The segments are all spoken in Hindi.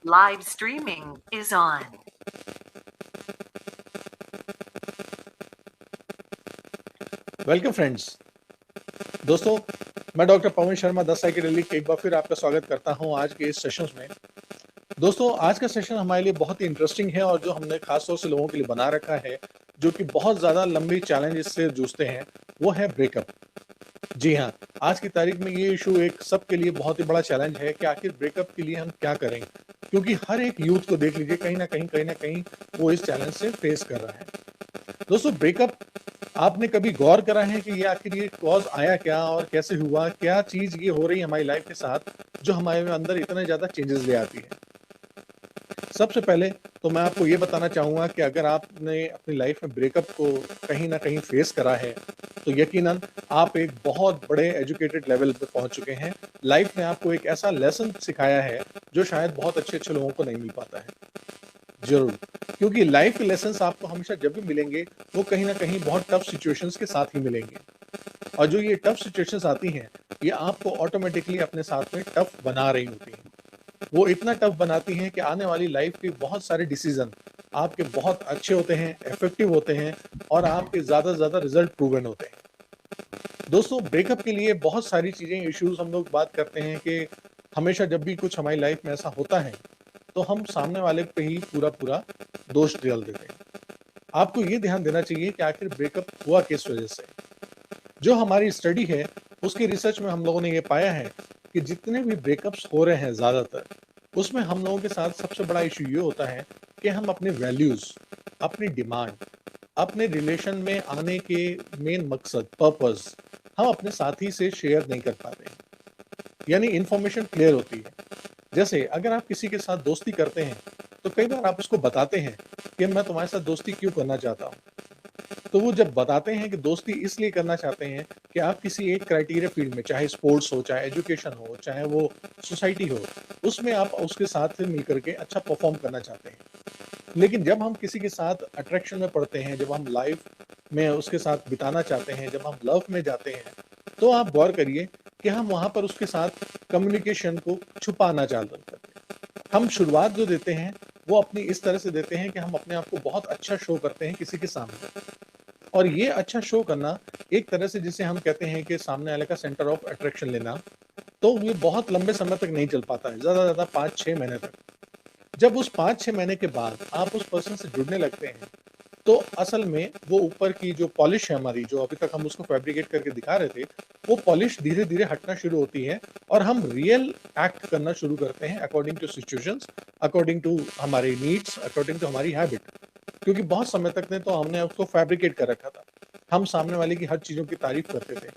Live streaming is on. Welcome friends. दोस्तों, मैं डॉक्टर पवन शर्मा 10 साइकेडेलिक एक बार फिर आपका स्वागत करता हूं आज के इस सेशन में। दोस्तों, आज का सेशन हमारे लिए बहुत ही इंटरेस्टिंग है और जो हमने खास तौर से लोगों के लिए बना रखा है, जो कि बहुत ज़्यादा लंबी चैलेंज से जूझते हैं, वो है ब्रेकअप। जी हाँ, आज की तारीख में ये इशू एक सबके लिए बहुत ही बड़ा चैलेंज है कि आखिर ब्रेकअप के लिए हम क्या करें, क्योंकि हर एक यूथ को देख लीजिए, कहीं ना कहीं वो इस चैलेंज से फेस कर रहा है। दोस्तों, ब्रेकअप आपने कभी गौर करा है कि ये आखिर ये कॉज आया क्या और कैसे हुआ? क्या चीज़ ये हो रही है हमारी लाइफ के साथ जो हमारे अंदर इतने ज़्यादा चेंजेस ले आती है? सबसे पहले तो मैं आपको ये बताना चाहूँगा कि अगर आपने अपनी लाइफ में ब्रेकअप को कहीं न कहीं फेस करा है, तो यकीनन आप एक बहुत बड़े एजुकेटेड लेवल पे पहुँच चुके हैं। लाइफ ने आपको एक ऐसा लेसन सिखाया है जो शायद बहुत अच्छे-अच्छे लोगों को नहीं मिल पाता है। ज़रूर, क्योंकि लाइफ के लेसन्स आपको हमेशा जब भी मिलेंगे, वो कहीं न कहीं बहुत टफ सिचुएशंस के साथ ही मिलेंगे। और जो ये टफ सिचुएशंस आती हैं, ये आपको ऑटोमैटिकली अपने साथ में टफ बना रही होती हैं। वो इतना टफ बनाती हैं कि आने वाली लाइफ के बहुत सारे डिसीज़न आपके बहुत अच्छे होते हैं, इफ़ेक्टिव होते हैं और आपके ज़्यादा से ज़्यादा रिज़ल्ट प्रूवन होते हैं। दोस्तों, ब्रेकअप के लिए बहुत सारी चीज़ें, इश्यूज़ हम लोग बात करते हैं कि हमेशा जब भी कुछ हमारी लाइफ में ऐसा होता है, तो हम सामने वाले पे ही पूरा दोष डाल देते हैं। आपको ये ध्यान देना चाहिए कि आखिर ब्रेकअप हुआ किस वजह से। जो हमारी स्टडी है, उसके रिसर्च में हम लोगों ने ये पाया है कि जितने भी ब्रेकअप्स हो रहे हैं ज़्यादातर, उसमें हम लोगों के साथ सबसे बड़ा इश्यू ये होता है कि हम अपने वैल्यूज़, अपनी डिमांड, अपने रिलेशन में आने के मेन मकसद, पर्पस, हम अपने साथी से शेयर नहीं कर पाते हैं। यानी इन्फॉर्मेशन क्लियर होती है। जैसे अगर आप किसी के साथ दोस्ती करते हैं, तो कई बार आप उसको बताते हैं कि मैं तुम्हारे साथ दोस्ती क्यों करना चाहता हूँ। तो वो जब बताते हैं कि दोस्ती इसलिए करना चाहते हैं कि आप किसी एक क्राइटेरिया फील्ड में, चाहे स्पोर्ट्स हो, चाहे एजुकेशन हो, चाहे वो सोसाइटी हो, उसमें आप उसके साथ मिलकर के अच्छा परफॉर्म करना चाहते हैं। लेकिन जब हम किसी के साथ अट्रैक्शन में पड़ते हैं, जब हम लाइफ में उसके साथ बिताना चाहते हैं, जब हम लव में जाते हैं, तो आप गौर करिए कि हम वहाँ पर उसके साथ कम्युनिकेशन को छुपाना चालू करते हैं। हम शुरुआत जो देते हैं, वो अपनी इस तरह से देते हैं कि हम अपने आप को बहुत अच्छा शो करते हैं किसी के सामने। और ये अच्छा शो करना एक तरह से, जिसे हम कहते हैं कि सामने वाले का सेंटर ऑफ अट्रैक्शन लेना, तो ये बहुत लंबे समय तक नहीं चल पाता है, ज़्यादा से ज़्यादा 5-6 महीने तक। जब उस 5-6 महीने के बाद आप उस पर्सन से जुड़ने लगते हैं, तो असल में वो ऊपर की जो पॉलिश है हमारी, जो अभी तक हम उसको फैब्रिकेट करके दिखा रहे थे, वो पॉलिश धीरे-धीरे हटना शुरू होती है और हम रियल एक्ट करना शुरू करते हैं according to situations, according to हमारी नीड्स, अकॉर्डिंग टू हमारी हैबिट। क्योंकि बहुत समय तक ने तो हमने उसको फैब्रिकेट कर रखा था। हम सामने वाले की हर चीज़ों की तारीफ़ करते थे।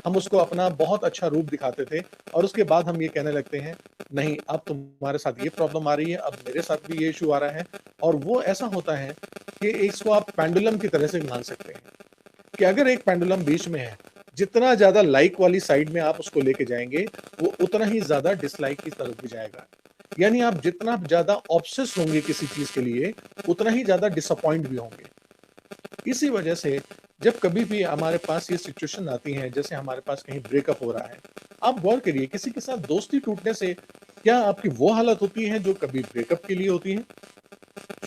हम उसको अपना बहुत अच्छा रूप दिखाते थे और उसके बाद हम ये कहने लगते हैं, नहीं, अब तुम्हारे साथ ये प्रॉब्लम आ रही है, अब मेरे साथ भी ये इश्यू आ रहा है। और वो ऐसा होता है कि इसको आप पेंडुलम की तरह से मान सकते हैं कि अगर एक पेंडुलम बीच में है, जितना ज़्यादा लाइक वाली साइड में आप उसको लेके जाएँगे, वो उतना ही ज़्यादा डिसलाइक की तरफ भी जाएगा। यानी आप जितना ज़्यादा ऑब्सेस होंगे किसी चीज़ के लिए, उतना ही ज़्यादा डिसअपॉइंट भी होंगे। इसी वजह से जब कभी भी हमारे पास ये सिचुएशन आती है, जैसे हमारे पास कहीं ब्रेकअप हो रहा है, आप गौर करिए किसी के साथ दोस्ती टूटने से क्या आपकी वो हालत होती है जो कभी ब्रेकअप के लिए होती है?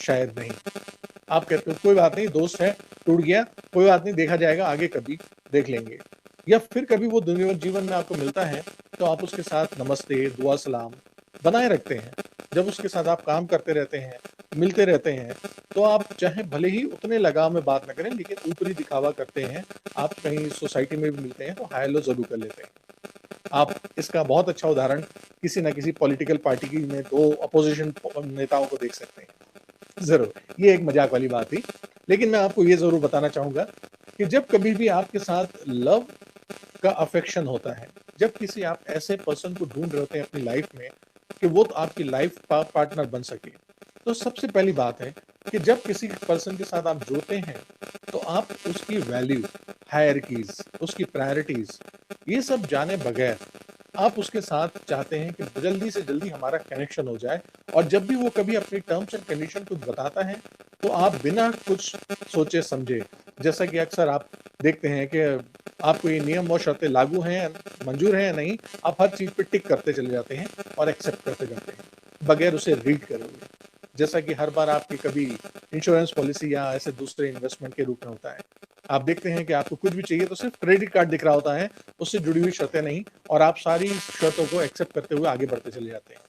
शायद नहीं। आप कहते हो कोई बात नहीं, दोस्त है, टूट गया, कोई बात नहीं, देखा जाएगा, आगे कभी देख लेंगे। या फिर कभी वो दुनिया जीवन में आपको मिलता है, तो आप उसके साथ नमस्ते, दुआ सलाम बनाए रखते हैं। जब उसके साथ आप काम करते रहते हैं, मिलते रहते हैं, तो आप चाहे भले ही उतने लगाव में बात ना करें, लेकिन ऊपरी दिखावा करते हैं। आप कहीं सोसाइटी में भी मिलते हैं, तो हाय हेलो ज़रूर कर लेते हैं। आप इसका बहुत अच्छा उदाहरण किसी न किसी पॉलिटिकल पार्टी की में 2 अपोज़िशन नेताओं को देख सकते हैं। ज़रूर, ये एक मज़ाक वाली बात थी। लेकिन मैं आपको ये ज़रूर बताना चाहूँगा कि जब कभी भी आपके साथ लव का अफेक्शन होता है, जब किसी आप ऐसे पर्सन को ढूँढ रहे होते हैं अपनी लाइफ़ में कि वो आपकी लाइफ़ पार्टनर बन सके, तो सबसे पहली बात है कि जब किसी पर्सन के साथ आप जुड़ते हैं, तो आप उसकी वैल्यू, हायरार्कीज़, उसकी प्रायोरिटीज़, ये सब जाने बगैर आप उसके साथ चाहते हैं कि जल्दी से जल्दी हमारा कनेक्शन हो जाए। और जब भी वो कभी अपनी टर्म्स एंड कंडीशन कुछ बताता है, तो आप बिना कुछ सोचे समझे, जैसा कि अक्सर आप देखते हैं कि आपको ये नियम और शर्तें लागू हैं, मंजूर हैं या नहीं, आप हर चीज़ पे टिक करते चले जाते हैं और एक्सेप्ट करते जाते हैं। बगैर उसे रीड करे हुए। जैसा कि हर बार आपकी कभी इंश्योरेंस पॉलिसी या ऐसे दूसरे इन्वेस्टमेंट के रूप में होता है, आप देखते हैं कि आपको कुछ भी चाहिए तो सिर्फ क्रेडिट कार्ड दिख रहा होता है, उससे जुड़ी हुई शर्तें नहीं, और आप सारी शर्तों को एक्सेप्ट करते हुए आगे बढ़ते चले जाते हैं।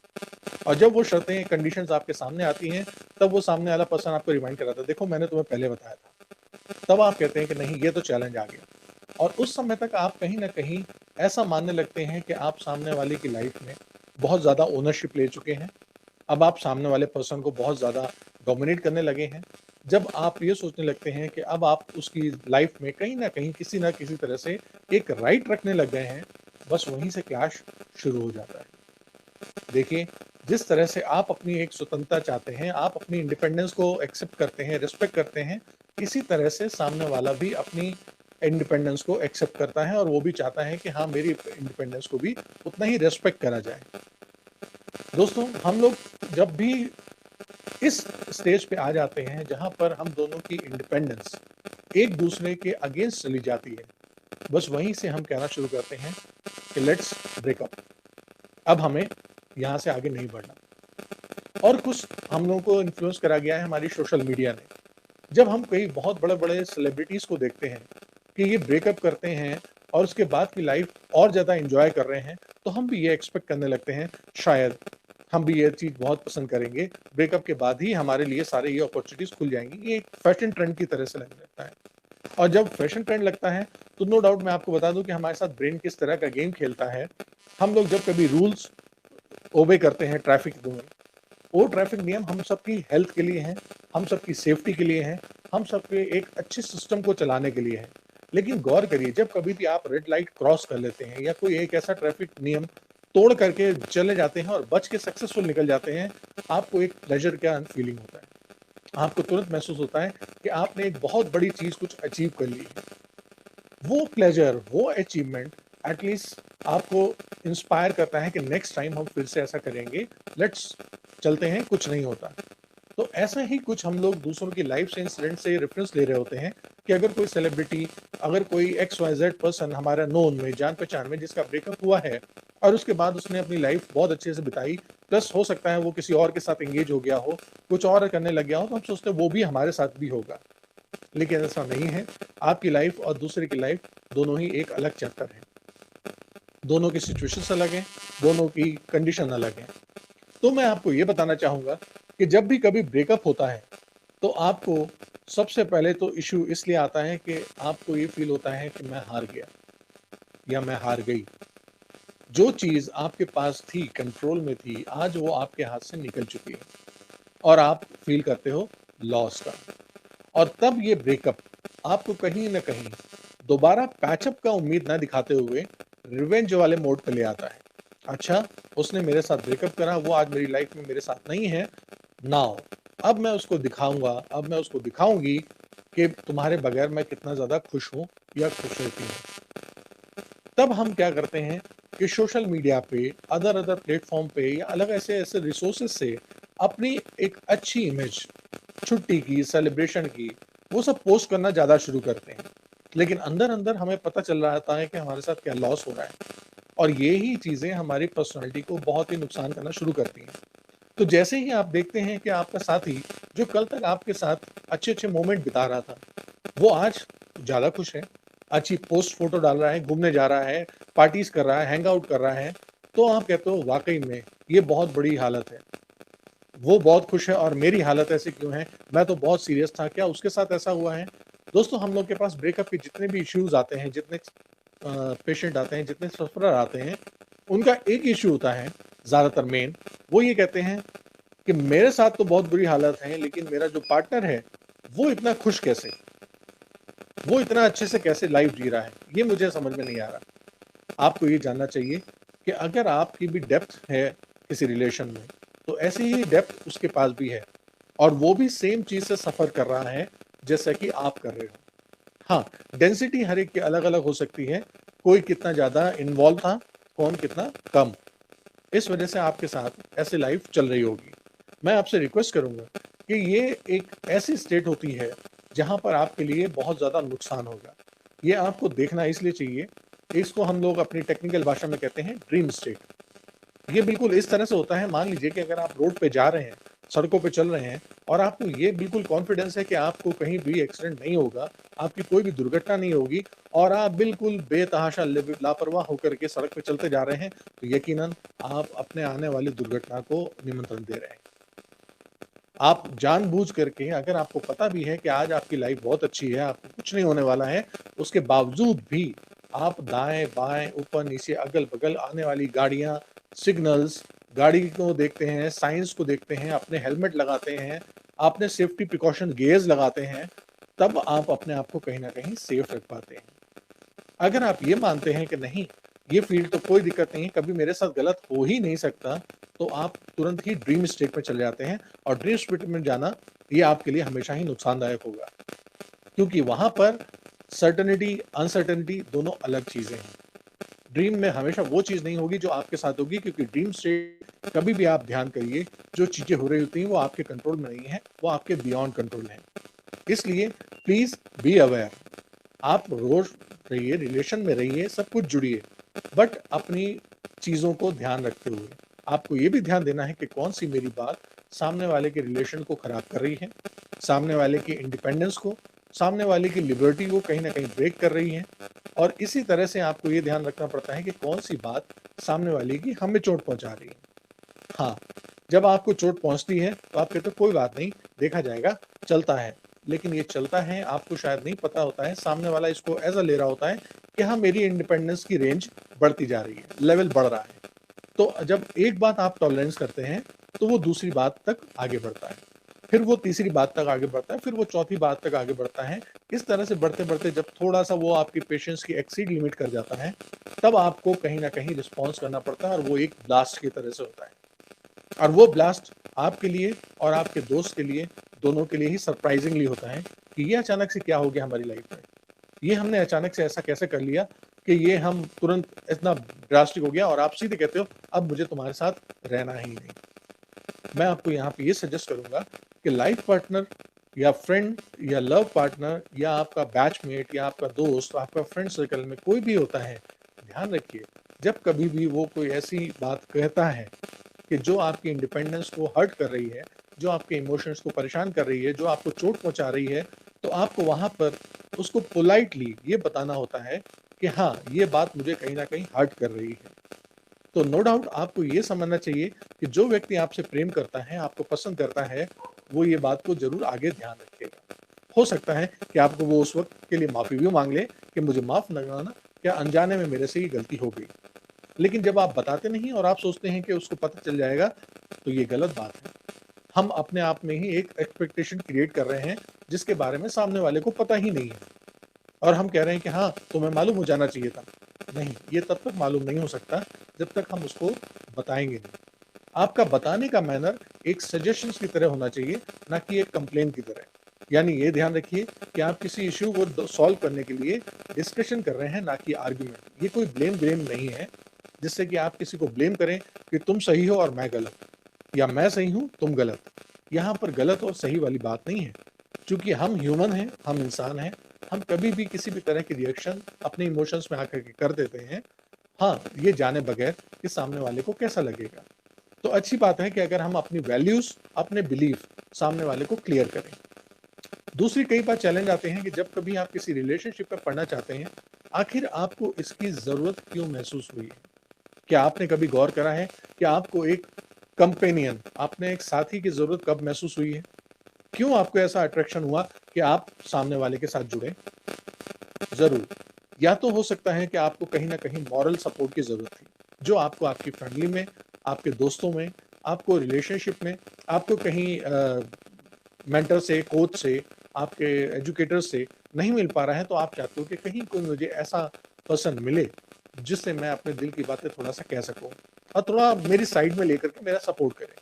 और जब वो शर्तें, कंडीशंस आपके सामने आती हैं, तब वो सामने वाला पर्सन आपको रिमाइंड कराता है, देखो मैंने तुम्हें पहले बताया था। तब आप कहते हैं कि नहीं, ये तो चैलेंज आ गया। और उस समय तक आप कहीं न कहीं ऐसा मानने लगते हैं कि आप सामने वाले की लाइफ में बहुत ज़्यादा ओनरशिप ले चुके हैं। अब आप सामने वाले पर्सन को बहुत ज़्यादा डोमिनेट करने लगे हैं। जब आप ये सोचने लगते हैं कि अब आप उसकी लाइफ में कहीं न कहीं, किसी न किसी तरह से एक राइट रखने लग गए हैं, बस वहीं से क्लैश शुरू हो जाता है। देखिए, जिस तरह से आप अपनी एक स्वतंत्रता चाहते हैं, आप अपनी इंडिपेंडेंस को एक्सेप्ट करते हैं, रिस्पेक्ट करते हैं, इसी तरह से सामने वाला भी अपनी इंडिपेंडेंस को एक्सेप्ट करता है, और वो भी चाहता है कि हाँ, मेरी इंडिपेंडेंस को भी उतना ही रिस्पेक्ट करा जाए। दोस्तों, हम लोग जब भी इस स्टेज पे आ जाते हैं जहाँ पर हम दोनों की इंडिपेंडेंस एक दूसरे के अगेंस्ट चली जाती है, बस वहीं से हम कहना शुरू करते हैं कि लेट्स ब्रेक अप। अब हमें यहाँ से आगे नहीं बढ़ना। और कुछ हम लोगों को इन्फ्लुएंस करा गया है हमारी सोशल मीडिया ने। जब हम कई बहुत बड़े-बड़े सेलिब्रिटीज़ को देखते हैं कि ये ब्रेकअप करते हैं और उसके बाद की लाइफ और ज़्यादा एन्जॉय कर रहे हैं, तो हम भी ये एक्सपेक्ट करने लगते हैं, शायद हम भी ये चीज़ बहुत पसंद करेंगे। ब्रेकअप के बाद ही हमारे लिए सारे ये अपॉर्चुनिटीज़ खुल जाएँगी। ये एक फैशन ट्रेंड की तरह से लगने लगता है। और जब फैशन ट्रेंड लगता है, तो नो डाउट मैं आपको बता दूँ कि हमारे साथ ब्रेन किस तरह का गेम खेलता है। हम लोग जब कभी रूल्स ओबे करते हैं, ट्रैफिक रूल, वो ट्रैफिक नियम हम सबकी हेल्थ के लिए हैं, हम सबकी सेफ्टी के लिए हैं, हम सबके एक अच्छे सिस्टम को चलाने के लिए हैं। लेकिन गौर करिए, जब कभी भी आप रेड लाइट क्रॉस कर लेते हैं या कोई एक ऐसा ट्रैफिक नियम तोड़ करके चले जाते हैं और बच के सक्सेसफुल निकल जाते हैं, आपको एक प्लेज़र का फीलिंग होता है। आपको तुरंत महसूस होता है कि आपने एक बहुत बड़ी चीज़ कुछ अचीव कर ली है। वो प्लेज़र, वो अचीवमेंट एटलीस्ट आपको इंस्पायर करता है कि नेक्स्ट टाइम हम फिर से ऐसा करेंगे, लेट्स चलते हैं, कुछ नहीं होता। तो ऐसा ही कुछ हम लोग दूसरों की लाइफ से, इंसिडेंट से रेफरेंस ले रहे होते हैं कि अगर कोई सेलिब्रिटी, अगर कोई एक्स वाई जेड पर्सन हमारा नोन में, जान पहचान में, जिसका ब्रेकअप हुआ है और उसके बाद उसने अपनी लाइफ बहुत अच्छे से बिताई, प्लस हो सकता है वो किसी और के साथ एंगेज हो गया हो, कुछ और करने लग गया हो, तो हम सोचते हैं वो भी हमारे साथ भी होगा। लेकिन ऐसा नहीं है। आपकी लाइफ और दूसरे की लाइफ दोनों ही एक अलग चैप्टर है। दोनों की सिचुएशंस अलग हैं, दोनों की कंडीशन अलग हैं। तो मैं आपको ये बताना चाहूँगा कि जब भी कभी ब्रेकअप होता है, तो आपको सबसे पहले तो इश्यू इसलिए आता है कि आपको ये फ़ील होता है कि मैं हार गया या मैं हार गई। जो चीज़ आपके पास थी, कंट्रोल में थी, आज वो आपके हाथ से निकल चुकी है और आप फ़ील करते हो लॉस का। और तब ये ब्रेकअप आपको कहीं न कहीं दोबारा पैचअप का उम्मीद ना दिखाते हुए रिवेंज वाले मोड पे ले आता है। अच्छा, उसने मेरे साथ ब्रेकअप करा, वो आज मेरी लाइफ में मेरे साथ नहीं है, नाउ अब मैं उसको दिखाऊँगा, अब मैं उसको दिखाऊँगी कि तुम्हारे बगैर मैं कितना ज़्यादा खुश हूँ या खुश रहती हूँ। तब हम क्या करते हैं कि सोशल मीडिया पे, अदर प्लेटफ़ॉर्म पे या अलग ऐसे रिसोर्सेज़ से अपनी एक अच्छी इमेज, छुट्टी की, सेलिब्रेशन की, वो सब पोस्ट करना ज़्यादा शुरू करते हैं। लेकिन अंदर-अंदर हमें पता चल रहा होता है कि हमारे साथ क्या लॉस हो रहा है, और ये ही चीज़ें हमारी पर्सनैलिटी को बहुत ही नुकसान करना शुरू करती हैं। तो जैसे ही आप देखते हैं कि आपका साथी, जो कल तक आपके साथ अच्छे-अच्छे मोमेंट बिता रहा था, वो आज ज़्यादा खुश है, अच्छी पोस्ट फ़ोटो डाल रहा है, घूमने जा रहा है, पार्टीज़ कर रहा है, हैंग आउट कर रहा है, तो आप कहते हो वाक़ई में ये बहुत बड़ी हालत है। वो बहुत खुश है और मेरी हालत ऐसी क्यों है? मैं तो बहुत सीरियस था, क्या उसके साथ ऐसा हुआ है? दोस्तों, हम लोग के पास ब्रेकअप के जितने भी इश्यूज़ आते हैं, जितने पेशेंट आते हैं, जितने सफ़रर आते हैं, उनका एक इश्यू होता है, ज़्यादातर मेन, वो ये कहते हैं कि मेरे साथ तो बहुत बुरी हालत है, लेकिन मेरा जो पार्टनर है, वो इतना खुश कैसे? वो इतना अच्छे से कैसे लाइफ़ जी रहा है? ये मुझे समझ में नहीं आ रहा। आपको ये जानना चाहिए कि अगर आपकी भी डेप्थ है किसी रिलेशन में, तो ऐसी ही डेप्थ उसके पास भी है, और वो भी सेम चीज़ से सफ़र कर रहा है जैसा कि आप कर रहे हो। हाँ, डेंसिटी हर एक की अलग-अलग हो सकती है, कोई कितना ज़्यादा इन्वॉल्व था, कौन कितना कम। इस वजह से आपके साथ ऐसे लाइफ़ चल रही होगी। मैं आपसे रिक्वेस्ट करूँगा कि ये एक ऐसी स्टेट होती है, जहाँ पर आपके लिए बहुत ज़्यादा नुकसान होगा। ये आपको देखना इसलिए चाहिए, इसको हम लोग अपनी टेक्निकल भाषा में कहते हैं ड्रीम स्टेट। ये बिल्कुल इस तरह से होता है, मान लीजिए कि अगर आप रोड पे जा रहे हैं, सड़कों पे चल रहे हैं और आपको ये बिल्कुल कॉन्फिडेंस है कि आपको कहीं भी एक्सीडेंट नहीं होगा, आपकी कोई भी दुर्घटना नहीं होगी और आप बिल्कुल बेतहाशा लापरवाह होकर के सड़क पे चलते जा रहे हैं, तो यकीनन आप अपने आने वाली दुर्घटना को निमंत्रण दे रहे हैं। आप जानबूझ करके, अगर आपको पता भी है कि आज आपकी लाइफ बहुत अच्छी है, आपको कुछ नहीं होने वाला है, उसके बावजूद भी आप दाएँ-बाएँ, ऊपर-नीचे, अगल-बगल आने वाली गाड़ियाँ, सिग्नल्स, गाड़ी को देखते हैं, साइंस को देखते हैं, अपने हेलमेट लगाते हैं, अपने सेफ्टी प्रिकॉशन गियर्स लगाते हैं, तब आप अपने आप को कहीं न कहीं सेफ रख पाते हैं। अगर आप ये मानते हैं कि नहीं, ये फ़ील्ड तो कोई दिक्कत नहीं है, कभी मेरे साथ गलत हो ही नहीं सकता, तो आप तुरंत ही ड्रीम स्टेट में चले जाते हैं और ड्रीम स्टेट में जाना, ये आपके लिए हमेशा ही नुकसानदायक होगा। क्योंकि वहाँ पर सर्टेनिटी, अनसर्टेनिटी दोनों अलग चीज़ें हैं। ड्रीम में हमेशा वो चीज़ नहीं होगी जो आपके साथ होगी, क्योंकि ड्रीम स्टेट कभी भी आप ध्यान करिए, जो चीज़ें हो रही होती हैं वो आपके कंट्रोल में नहीं है, वो आपके बियॉन्ड कंट्रोल हैं। इसलिए प्लीज़ बी अवेयर। आप रोज़ रहिए, रिलेशन में रहिए, सब कुछ जुड़िए, बट अपनी चीज़ों को ध्यान रखते हुए। आपको ये भी ध्यान देना है कि कौन-सी मेरी बात सामने वाले के रिलेशन को खराब कर रही है, सामने वाले की इंडिपेंडेंस को, सामने वाले की लिबर्टी को कहीं न कहीं ब्रेक कर रही है और इसी तरह से आपको ये ध्यान रखना पड़ता है कि कौन-सी बात सामने वाले की हमें चोट पहुँचा रही है। हाँ, जब आपको चोट पहुँचती है, तो आप कहते हो कोई बात नहीं, देखा जाएगा, चलता है। लेकिन ये चलता है, आपको शायद नहीं पता होता है, सामने वाला इसको ऐसा ले रहा होता है कि हाँ, मेरी इंडिपेंडेंस की रेंज बढ़ती जा रही है, लेवल बढ़ रहा है। तो जब एक बात आप टॉलरेंस करते हैं, तो वो दूसरी बात तक आगे बढ़ता है। फिर वो तीसरी बात तक आगे बढ़ता है, फिर वो चौथी बात तक आगे बढ़ता है। इस तरह से बढ़ते-बढ़ते जब थोड़ा-सा वो आपकी पेशेंस की एक्सीड लिमिट कर जाता है, तब आपको कहीं न कहीं रिस्पॉन्स करना पड़ता है और वो एक ब्लास्ट की तरह से होता है। और वो ब्लास्ट आपके लिए और आपके दोस्त के लिए, दोनों के लिए ही सरप्राइजिंगली होता है कि ये अचानक से क्या हो गया हमारी लाइफ में। ये हमने अचानक से ऐसा कैसे कर लिया कि ये हम तुरंत इतना ड्रास्टिक हो गया और आप सीधे कहते हो, अब मुझे तुम्हारे साथ रहना ही नहीं। मैं आपको यहाँ पे ये सजेस्ट करूँगा कि लाइफ पार्टनर या फ्रेंड या लव पार्टनर या आपका बैचमेट या आपका दोस्त, आपका फ्रेंड सर्कल में कोई भी होता है, ध्यान रखिए, जब कभी भी वो कोई ऐसी बात कहता है कि जो आपकी इंडिपेंडेंस को हर्ट कर रही है, जो आपके इमोशंस को परेशान कर रही है, जो आपको चोट पहुँचा रही है, तो आपको वहाँ पर उसको पोलाइटली ये बताना होता है कि हाँ, ये बात मुझे कहीं न कहीं हर्ट कर रही है। तो नो डाउट आपको ये समझना चाहिए कि जो व्यक्ति आपसे प्रेम करता है, आपको पसंद करता है, वो ये बात को ज़रूर आगे ध्यान रखेगा। हो सकता है कि आपको वो उस वक़्त के लिए माफ़ी भी माँग ले कि मुझे माफ़ न करना, क्या अनजाने में मेरे से ये गलती हो गई। लेकिन जब आप बताते नहीं और आप सोचते हैं कि उसको पता चल जाएगा, तो ये गलत बात है। हम अपने आप में ही एक एक्सपेक्टेशन क्रिएट कर रहे हैं, जिसके बारे में सामने वाले को पता ही नहीं है और हम कह रहे हैं कि हाँ, तुम्हें मालूम हो जाना चाहिए था। नहीं, ये तब तक मालूम नहीं हो सकता, जब तक हम उसको बताएँगे नहीं। आपका बताने का मैनर एक सजेशंस की तरह होना चाहिए, ना कि एक कंप्लेंट की तरह। यानी ये ध्यान रखिए कि आप किसी इश्यू को सॉल्व करने के लिए डिस्कशन कर रहे हैं, ना कि आर्ग्यूमेंट। ये कोई ब्लेम गेम नहीं है, जिससे कि आप किसी को ब्लेम करें कि तुम सही हो और मैं गलत, या मैं सही हूँ, तुम गलत। यहाँ पर गलत और सही वाली बात नहीं है। चूँकि हम ह्यूमन हैं, हम इंसान हैं, हम कभी भी किसी भी तरह की रिएक्शन अपने इमोशंस में आकर के कर देते हैं। हाँ, ये जाने बगैर कि सामने वाले को कैसा लगेगा। तो अच्छी बात है कि अगर हम अपनी वैल्यूज़, अपने बिलीफ सामने वाले को क्लियर करें। दूसरी कई बार चैलेंज आते हैं कि जब कभी आप किसी रिलेशनशिप में पढ़ना चाहते हैं, आखिर आपको इसकी ज़रूरत क्यों महसूस हुई है? क्या आपने कभी गौर करा है कि आपको एक कंपेनियन, आपने एक साथी की ज़रूरत कब महसूस हुई है? क्यों आपको ऐसा अट्रैक्शन हुआ कि आप सामने वाले के साथ जुड़े? ज़रूर, या तो हो सकता है कि आपको कहीं न कहीं मॉरल सपोर्ट की ज़रूरत थी, जो आपको आपकी फैमिली में, आपके दोस्तों में, आपको रिलेशनशिप में, आपको कहीं मेंटर से, कोच से, आपके एजुकेटर से नहीं मिल पा रहा है, तो आप चाहते हो कि कहीं कोई मुझे ऐसा पर्सन मिले, जिससे मैं अपने दिल की बातें थोड़ा-सा कह सकूँ और थोड़ा मेरी साइड में लेकर के मेरा सपोर्ट करे।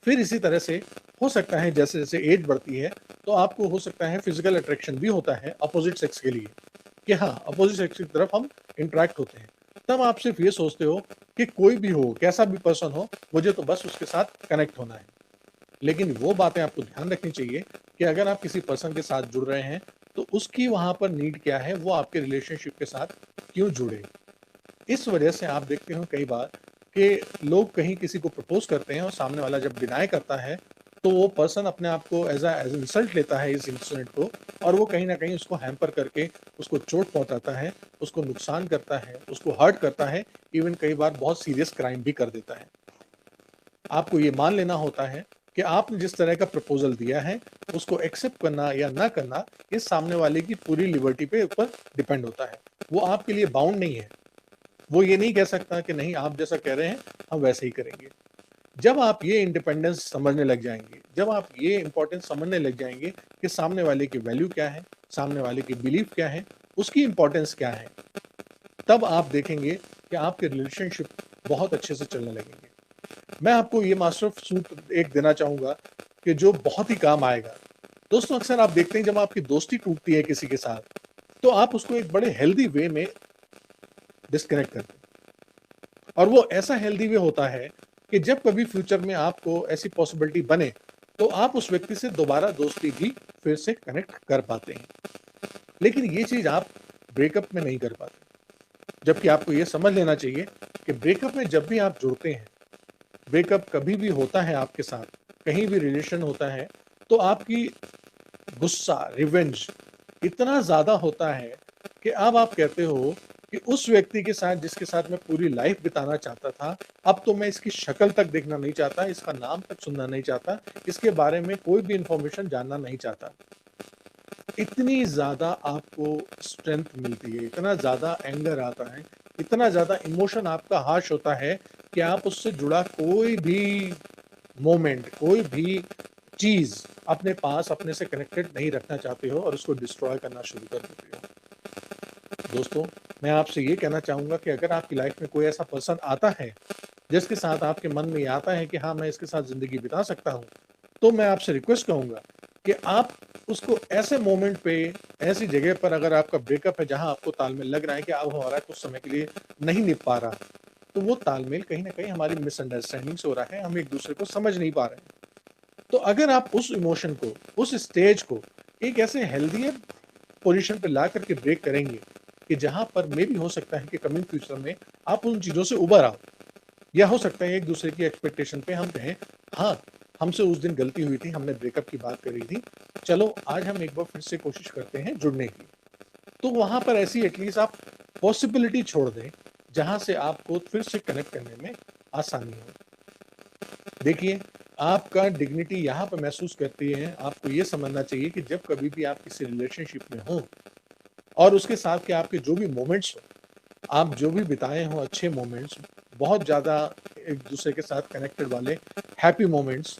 फिर इसी तरह से हो सकता है जैसे-जैसे एज बढ़ती है, तो आपको हो सकता है फिज़िकल अट्रैक्शन भी होता है अपोज़िट सेक्स के लिए, कि हाँ, अपोज़िट सेक्स की तरफ हम इंटरैक्ट होते हैं। तब आप सिर्फ़ ये सोचते हो कि कोई भी हो, कैसा भी पर्सन हो, मुझे तो बस उसके साथ कनेक्ट होना है। लेकिन वो बातें आपको ध्यान रखनी चाहिए कि अगर आप किसी पर्सन के साथ जुड़ रहे हैं, तो उसकी वहाँ पर नीड क्या है, वो आपके रिलेशनशिप के साथ क्यों जुड़े? इस वजह से आप देखते हो कई बार कि लोग कहीं किसी को प्रपोज करते हैं और सामने वाला जब डिनाई करता है तो वो पर्सन अपने आप को एज इंसल्ट लेता है इस इंसिडेंट को, और वो कहीं ना कहीं उसको हैम्पर करके उसको चोट पहुंचाता है, उसको नुकसान करता है, उसको हर्ट करता है, इवन कई बार बहुत सीरियस क्राइम भी कर देता है। आपको ये मान लेना होता है कि आपने जिस तरह का प्रपोजल दिया है उसको एक्सेप्ट करना या ना करना इस सामने वाले की पूरी लिबर्टी पे ऊपर डिपेंड होता है। वो आपके लिए बाउंड नहीं है। वो ये नहीं कह सकता कि नहीं आप जैसा कह रहे हैं हम वैसे ही करेंगे। जब आप ये इंडिपेंडेंस समझने लग जाएंगे, जब आप ये इंपॉर्टेंस समझने लग जाएंगे कि सामने वाले की वैल्यू क्या है, सामने वाले की बिलीफ क्या है, उसकी इंपॉर्टेंस क्या है, तब आप देखेंगे कि आपके रिलेशनशिप बहुत अच्छे से चलने लगेंगे। मैं आपको ये मास्टर सूत्र एक देना चाहूंगा कि जो बहुत ही काम आएगा। दोस्तों, अक्सर आप देखते हैं जब आपकी दोस्ती टूटती है किसी के साथ तो आप उसको एक बड़े हेल्दी वे में डिस्कनेक्ट करते हैं, और वो ऐसा हेल्दी वे होता है कि जब कभी फ्यूचर में आपको ऐसी पॉसिबिलिटी बने तो आप उस व्यक्ति से दोबारा दोस्ती भी फिर से कनेक्ट कर पाते हैं। लेकिन ये चीज आप ब्रेकअप में नहीं कर पाते, जबकि आपको ये समझ लेना चाहिए कि ब्रेकअप में जब भी आप जुड़ते हैं, ब्रेकअप कभी भी होता है आपके साथ, कहीं भी रिलेशन होता है, तो आपकी गुस्सा, रिवेंज इतना ज्यादा होता है कि अब आप कहते हो कि उस व्यक्ति के साथ जिसके साथ मैं पूरी लाइफ बिताना चाहता था, अब तो मैं इसकी शक्ल तक देखना नहीं चाहता, इसका नाम तक सुनना नहीं चाहता, इसके बारे में कोई भी इंफॉर्मेशन जानना नहीं चाहता। इतनी ज्यादा आपको स्ट्रेंथ मिलती है, इतना ज्यादा एंगर आता है, इतना ज्यादा इमोशन आपका हाश होता है कि आप उससे जुड़ा कोई भी मोमेंट, कोई भी चीज अपने पास अपने से कनेक्टेड नहीं रखना चाहते हो और उसको डिस्ट्रॉय करना शुरू कर देते हो। दोस्तों, मैं आपसे ये कहना चाहूंगा कि अगर आपकी लाइफ में कोई ऐसा पर्सन आता है जिसके साथ आपके मन में ये आता है कि हाँ मैं इसके साथ जिंदगी बिता सकता हूँ, तो मैं आपसे रिक्वेस्ट करूंगा कि आप उसको ऐसे मोमेंट पे, ऐसी जगह पर, अगर आपका ब्रेकअप है जहां आपको तालमेल लग रहा है कि अब हमारा कुछ समय के लिए नहीं निभ पा रहा, तो वो तालमेल कहीं ना कहीं हमारी मिसअंडरस्टैंडिंग से हो रहा है, हम एक दूसरे को समझ नहीं पा रहे हैं। तो अगर आप उस इमोशन को, उस स्टेज को एक ऐसे हेल्दी पोजीशन पे ला करके ब्रेक करेंगे कि जहां पर मे भी हो सकता है कि कमिंग फ्यूचर में आप उन चीजों से उबर आओ, या हो सकता है एक दूसरे की एक्सपेक्टेशन पे हम कहें हाँ हमसे उस दिन गलती हुई थी, हमने ब्रेकअप की बात करी थी, चलो आज हम एक बार फिर से कोशिश करते हैं जुड़ने की। तो वहां पर ऐसी एटलीस्ट आप पॉसिबिलिटी छोड़ दें जहां से आपको फिर से कनेक्ट करने में आसानी हो। देखिए, आपका डिग्निटी यहाँ पर महसूस करती है। आपको ये समझना चाहिए कि जब कभी भी आप किसी रिलेशनशिप में हो और उसके साथ के आपके जो भी मोमेंट्स हो, आप जो भी बिताए हो अच्छे मोमेंट्स, बहुत ज़्यादा एक दूसरे के साथ कनेक्टेड वाले हैप्पी मोमेंट्स,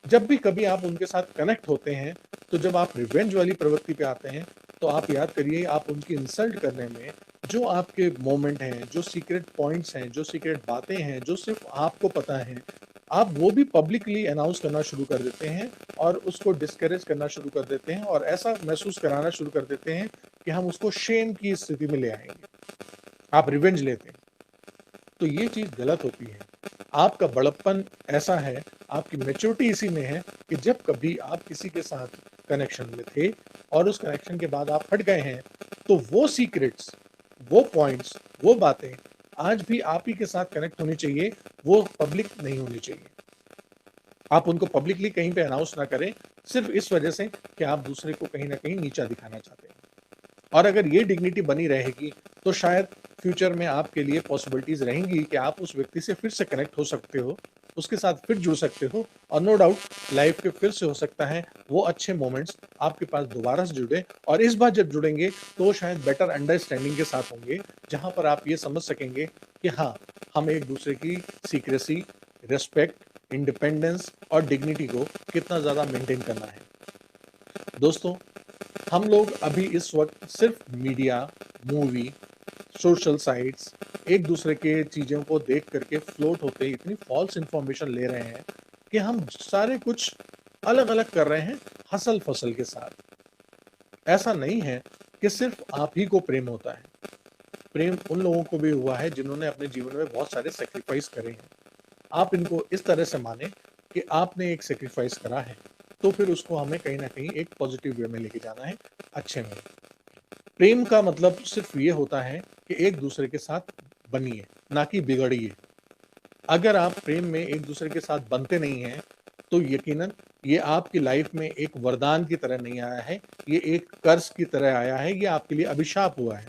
जब भी कभी आप उनके साथ कनेक्ट होते हैं, तो जब आप रिवेंज वाली प्रवृत्ति पे आते हैं तो आप याद करिए आप उनकी इंसल्ट करने में जो आपके मोमेंट हैं, जो सीक्रेट पॉइंट्स हैं, जो सीक्रेट बातें हैं, जो सिर्फ आपको पता है, आप वो भी पब्लिकली अनाउंस करना शुरू कर देते हैं और उसको डिस्करेज करना शुरू कर देते हैं और ऐसा महसूस कराना शुरू कर देते हैं कि हम उसको शेम की स्थिति में ले आएंगे। आप रिवेंज लेते हैं, तो ये चीज गलत होती है। आपका बड़प्पन ऐसा है, आपकी मैच्योरिटी इसी में है कि जब कभी आप किसी के साथ कनेक्शन में थे और उस कनेक्शन के बाद आप हट गए हैं, तो वो सीक्रेट्स, वो पॉइंट्स, वो बातें आज भी आप ही के साथ कनेक्ट होनी चाहिए, वो पब्लिक नहीं होनी चाहिए। आप उनको पब्लिकली कहीं पे अनाउंस ना करें, सिर्फ इस वजह से कि आप दूसरे को कहीं ना कहीं नीचा दिखाना चाहते हैं। और अगर ये डिग्निटी बनी रहेगी तो शायद फ्यूचर में आपके लिए पॉसिबिलिटीज रहेंगी कि आप उस व्यक्ति से फिर से कनेक्ट हो सकते हो, उसके साथ फिर जुड़ सकते हो, और नो डाउट लाइफ के फिर से हो सकता है वो अच्छे मोमेंट्स आपके पास दोबारा से जुड़े, और इस बार जब जुड़ेंगे तो शायद बेटर अंडरस्टैंडिंग के साथ होंगे, जहां पर आप ये समझ सकेंगे कि हाँ हम एक दूसरे की सीक्रेसी, रेस्पेक्ट, इंडिपेंडेंस और डिग्निटी को कितना ज्यादा मेंटेन करना है। दोस्तों, हम लोग अभी इस वक्त सिर्फ मीडिया, मूवी, सोशल साइट्स, एक दूसरे के चीज़ों को देख करके फ्लोट होते इतनी फॉल्स इंफॉर्मेशन ले रहे हैं कि हम सारे कुछ अलग अलग कर रहे हैं हसल फसल के साथ। ऐसा नहीं है कि सिर्फ आप ही को प्रेम होता है, प्रेम उन लोगों को भी हुआ है जिन्होंने अपने जीवन में बहुत सारे सेक्रीफाइस करे हैं। आप इनको इस तरह से माने कि आपने एक सेक्रीफाइस करा है, तो फिर उसको हमें कहीं ना कहीं एक पॉजिटिव वे में लेके जाना है, अच्छे में। प्रेम का मतलब सिर्फ ये होता है कि एक दूसरे के साथ बनिए, ना कि बिगड़िए। अगर आप प्रेम में एक दूसरे के साथ बनते नहीं हैं, तो यकीनन ये आपकी लाइफ में एक वरदान की तरह नहीं आया है, ये एक कर्ज की तरह आया है, ये आपके लिए अभिशाप हुआ है।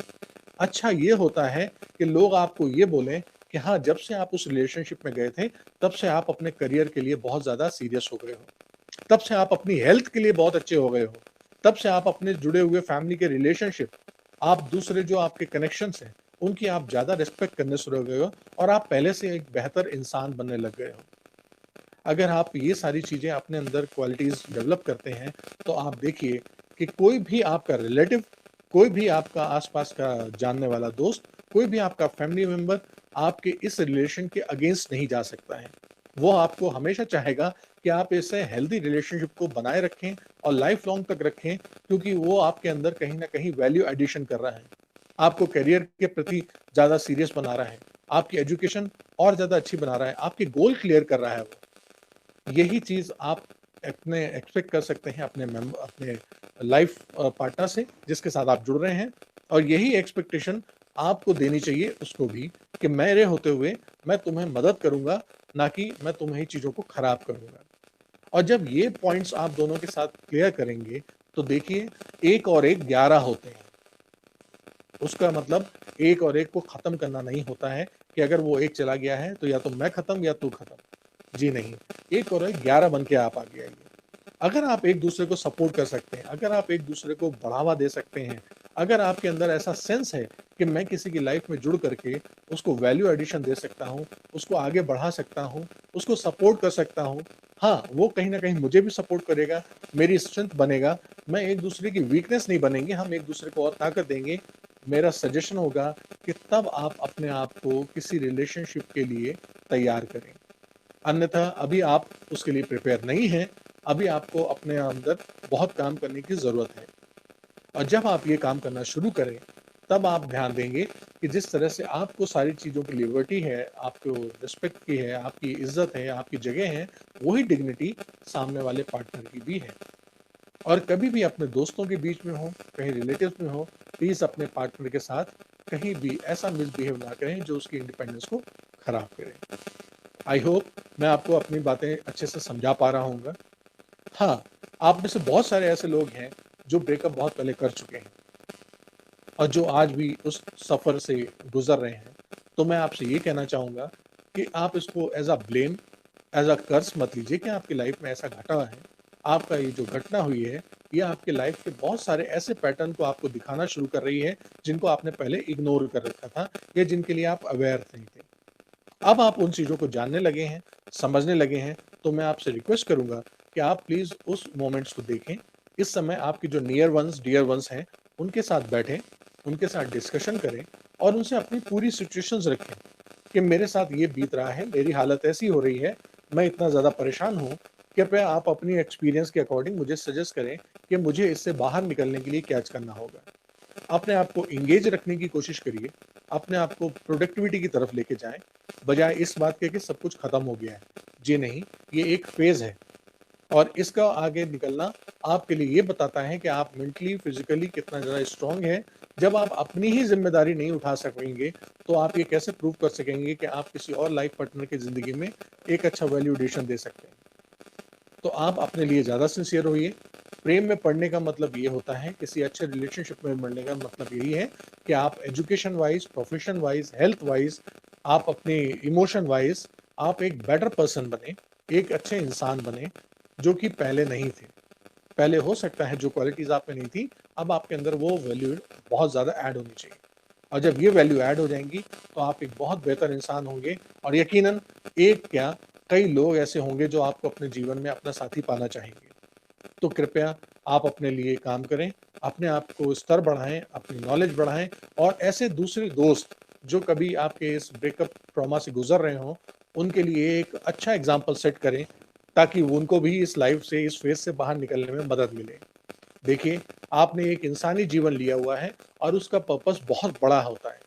अच्छा ये होता है कि लोग आपको ये बोलें कि हाँ, जब से आप उस रिलेशनशिप में गए थे, तब से आप अपने करियर के लिए बहुत ज़्यादा सीरियस हो गए हो। तब से आप अपनी हेल्थ के लिए बहुत अच्छे हो गए हो। तब से आप अपने जुड़े हुए फैमिली के रिलेशनशिप, आप दूसरे जो आपके कनेक्शंस हैं, उनकी आप ज़्यादा रिस्पेक्ट करने शुरू हो गए हो और आप पहले से एक बेहतर इंसान बनने लग गए हो। अगर आप ये सारी चीज़ें अपने अंदर क्वालिटीज़ डेवलप करते हैं, तो आप देखिए कि कोई भी आपका रिलेटिव, कोई भी आपका आस-पास का जानने वाला दोस्त, कोई भी आपका फैमिली मेंबर आपके इस रिलेशन के अगेंस्ट नहीं जा सकता है। वो आपको हमेशा चाहेगा कि आप ऐसे हेल्दी रिलेशनशिप को बनाए रखें और लाइफ लॉन्ग तक रखें, क्योंकि वो आपके अंदर कहीं न कहीं वैल्यू एडिशन कर रहा है। आपको करियर के प्रति ज़्यादा सीरियस बना रहा है, आपकी एजुकेशन और ज़्यादा अच्छी बना रहा है, आपके गोल क्लियर कर रहा है वो। यही चीज़ आप अपने एक्सपेक्ट कर सकते हैं अपने लाइफ पार्टनर से जिसके साथ आप जुड़ रहे हैं, और यही एक्सपेक्टेशन आपको देनी चाहिए उसको भी कि मेरे होते हुए मैं तुम्हें मदद करूँगा, ना कि मैं तुम्हें चीज़ों को खराब करूँगा। और जब ये पॉइंट्स आप दोनों के साथ क्लियर करेंगे, तो देखिए 1 और 1 11 होते हैं। उसका मतलब 1 और 1 को ख़त्म करना नहीं होता है कि अगर वो 1 चला गया है, तो या तो मैं ख़त्म या तू ख़त्म। जी नहीं, 1 और 1 11 बन के आप आगे आइए। अगर आप एक-दूसरे को सपोर्ट कर सकते हैं, अगर आप एक-दूसरे को बढ़ावा दे सकते हैं, अगर आपके अंदर ऐसा सेंस है कि मैं किसी की लाइफ में जुड़ करके उसको वैल्यू एडिशन दे सकता हूँ, उसको आगे बढ़ा सकता हूँ, उसको सपोर्ट कर सकता हूँ। हाँ, वो कहीं न कहीं मुझे भी सपोर्ट करेगा, मेरी स्ट्रेंथ बनेगा, मैं एक-दूसरे की वीकनेस नहीं बनेंगे, हम एक-दूसरे को और ताकत देंगे। मेरा सजेशन होगा कि तब आप अपने आप को किसी रिलेशनशिप के लिए तैयार करें। अन्यथा अभी आप उसके लिए प्रिपेयर नहीं हैं, अभी आपको अपने अंदर बहुत काम करने की ज़रूरत है। और जब आप ये काम करना शुरू करें, तब आप ध्यान देंगे कि जिस तरह से आपको सारी चीज़ों की लिबर्टी है, आपको रिस्पेक्ट की है, आपकी इज़्ज़त है, आपकी जगह है, वही डिग्निटी सामने वाले पार्टनर की भी है। और कभी भी अपने दोस्तों के बीच में हो, कहीं रिलेटिव्स में हो, प्लीज़ अपने पार्टनर के साथ कहीं भी ऐसा मिसबिहेव ना करें जो उसकी इंडिपेंडेंस को खराब करे। आई होप मैं आपको अपनी बातें अच्छे से समझा पा रहा हूँगा। हाँ, आप में से बहुत सारे ऐसे लोग हैं जो ब्रेकअप बहुत पहले कर चुके हैं और जो आज भी उस सफ़र से गुज़र रहे हैं। तो मैं आपसे ये कहना चाहूँगा कि आप इसको as a blame, as a curse मत लीजिए कि आपकी लाइफ़ में ऐसा घटा है। आपका ये जो घटना हुई है, ये आपके लाइफ़ के बहुत सारे ऐसे पैटर्न को आपको दिखाना शुरू कर रही है, जिनको आपने पहले इग्नोर कर रखा था या जिनके लिए आप अवेयर नहीं थे। अब आप उन चीज़ों को जानने लगे हैं, समझने लगे हैं, तो मैं आपसे रिक्वेस्ट करूँगा कि आप प्लीज़ उस मोमेंट्स को देखें। इस समय आपके जो नियर वन्स, डियर वन्स हैं, उनके साथ बैठें, उनके साथ डिस्कशन करें और उनसे अपनी पूरी सिचुएशंस रखें कि मेरे साथ ये बीत रहा है, मेरी हालत ऐसी हो रही है, मैं इतना ज़्यादा परेशान हूँ। कृपया आप अपनी एक्सपीरियंस के अकॉर्डिंग मुझे सजेस्ट करें कि मुझे इससे बाहर निकलने के लिए क्या करना होगा। अपने आप को एंगेज रखने की कोशिश करिए, अपने आप को प्रोडक्टिविटी की तरफ लेके जाएँ, बजाय इस बात के कि सब कुछ खत्म हो गया है। जी नहीं, ये एक फ़ेज़ है और इसका आगे निकलना आपके लिए ये बताता है कि आप मेंटली, फिज़िकली कितना ज़्यादा स्ट्रॉन्ग हैं। जब आप अपनी ही ज़िम्मेदारी नहीं उठा सकेंगे, तो आप ये कैसे प्रूव कर सकेंगे कि आप किसी और लाइफ़ पार्टनर की ज़िंदगी में एक अच्छा वैल्यू एडिशन दे सकते हैं। तो आप अपने लिए ज़्यादा सिंसियर होइए। प्रेम में पड़ने का मतलब ये होता है, किसी अच्छे रिलेशनशिप में पड़ने का मतलब यही है कि आप education wise, profession wise, health wise, आप अपने इमोशन वाइज़ आप एक बेटर पर्सन बनें, एक अच्छे इंसान बनें, जो कि पहले नहीं थे। पहले हो सकता है जो क्वालिटीज़ आप में नहीं थी, अब आपके अंदर वो वैल्यू बहुत ज़्यादा ऐड होनी चाहिए। और जब ये वैल्यू ऐड हो जाएँगी, तो आप एक बहुत बेहतर इंसान होंगे और यकीनन एक क्या, कई लोग ऐसे होंगे जो आपको अपने जीवन में अपना साथी पाना चाहेंगे। तो कृपया आप अपने लिए काम करें, अपने आप को स्तर बढ़ाएँ, अपनी नॉलेज बढ़ाएँ और ऐसे दूसरे दोस्त जो कभी आपके इस ब्रेकअप ट्रॉमा से गुज़र रहे हों, उनके लिए एक अच्छा एग्ज़ाम्पल सेट करें, ताकि उनको भी इस लाइफ़ से, इस फ़ेज़ से बाहर निकलने में मदद मिले। देखिए, आपने एक इंसानी जीवन लिया हुआ है और उसका पर्पस बहुत बड़ा होता है।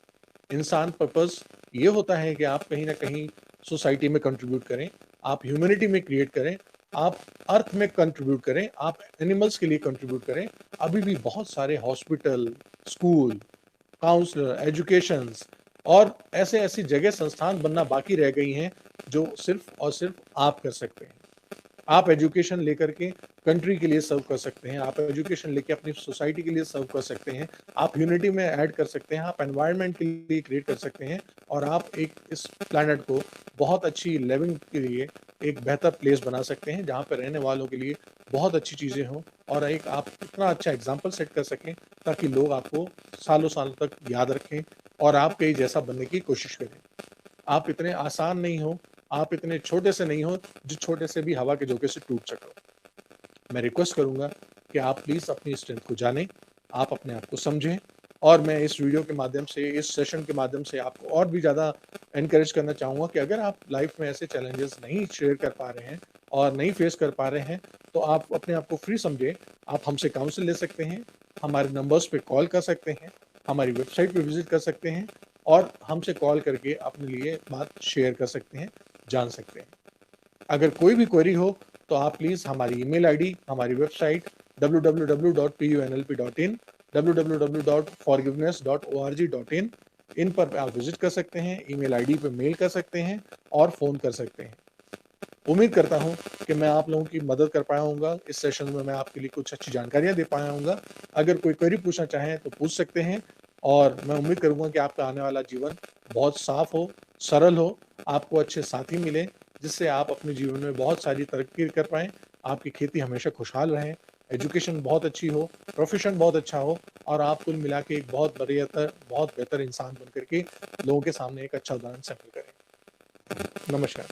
इंसान पर्पस ये होता है कि आप कहीं न कहीं सोसाइटी में कंट्रीब्यूट करें, आप ह्यूमैनिटी में क्रिएट करें, आप अर्थ में कंट्रीब्यूट करें, आप एनिमल्स के लिए कंट्रीब्यूट करें। अभी भी बहुत सारे हॉस्पिटल, स्कूल, काउंसलर, एजुकेशंस और ऐसे-ऐसी जगह संस्थान बनना बाकी रह गई हैं, जो सिर्फ और सिर्फ आप कर सकते हैं। आप एजुकेशन लेकर के कंट्री के लिए सर्व कर सकते हैं, आप एजुकेशन लेके अपनी सोसाइटी के लिए सर्व कर सकते हैं, आप यूनिटी में ऐड कर सकते हैं, आप एनवायरनमेंट के लिए क्रिएट कर सकते हैं और आप एक इस प्लैनेट को बहुत अच्छी लिविंग के लिए एक बेहतर प्लेस बना सकते हैं, जहाँ पे रहने वालों के लिए बहुत अच्छी चीज़ें हों और एक आप इतना अच्छा एग्जाम्पल सेट कर सकें ताकि लोग आपको सालों साल तक याद रखें और आप कहीं जैसा बनने की कोशिश करें। आप इतने आसान नहीं हो, आप इतने छोटे से नहीं हो जो छोटे से भी हवा के झोंके से टूट सको। मैं रिक्वेस्ट करूंगा कि आप प्लीज अपनी स्ट्रेंथ को जानें, आप अपने आप को समझें और मैं इस वीडियो के माध्यम से, इस सेशन के माध्यम से आपको और भी ज़्यादा एनकरेज करना चाहूँगा कि अगर आप लाइफ में ऐसे चैलेंजेस नहीं शेयर कर पा रहे हैं और नहीं फेस कर पा रहे हैं, तो आप अपने आप को फ्री समझें। आप हमसे काउंसिल ले सकते हैं, हमारे नंबर्स पे कॉल कर सकते हैं, हमारी वेबसाइट पे विजिट कर सकते हैं और हमसे कॉल करके अपने लिए बात शेयर कर सकते हैं, जान सकते हैं। अगर कोई भी क्वेरी हो तो आप प्लीज़ हमारी ईमेल आईडी, हमारी वेबसाइट www.punlp.in, www.forgiveness.org.in इन पर आप विजिट कर सकते हैं, ईमेल आईडी पे मेल कर सकते हैं और फ़ोन कर सकते हैं। उम्मीद करता हूँ कि मैं आप लोगों की मदद कर पाया हूँगा। इस सेशन में मैं आपके लिए कुछ अच्छी जानकारियाँ दे पाया हूँगा। अगर कोई क्वेरी पूछना चाहें तो पूछ सकते हैं और मैं उम्मीद करूँगा कि आपका आने वाला जीवन बहुत साफ हो, सरल हो, आपको अच्छे साथी मिलें, जिससे आप अपने जीवन में बहुत सारी तरक्की कर पाएँ, आपकी खेती हमेशा खुशहाल रहें, एजुकेशन बहुत अच्छी हो, प्रोफ़ेशन बहुत अच्छा हो और आप कुल मिला के एक बहुत बेहतर इंसान बन कर के लोगों के सामने एक अच्छा उदाहरण साबित करें। नमस्कार।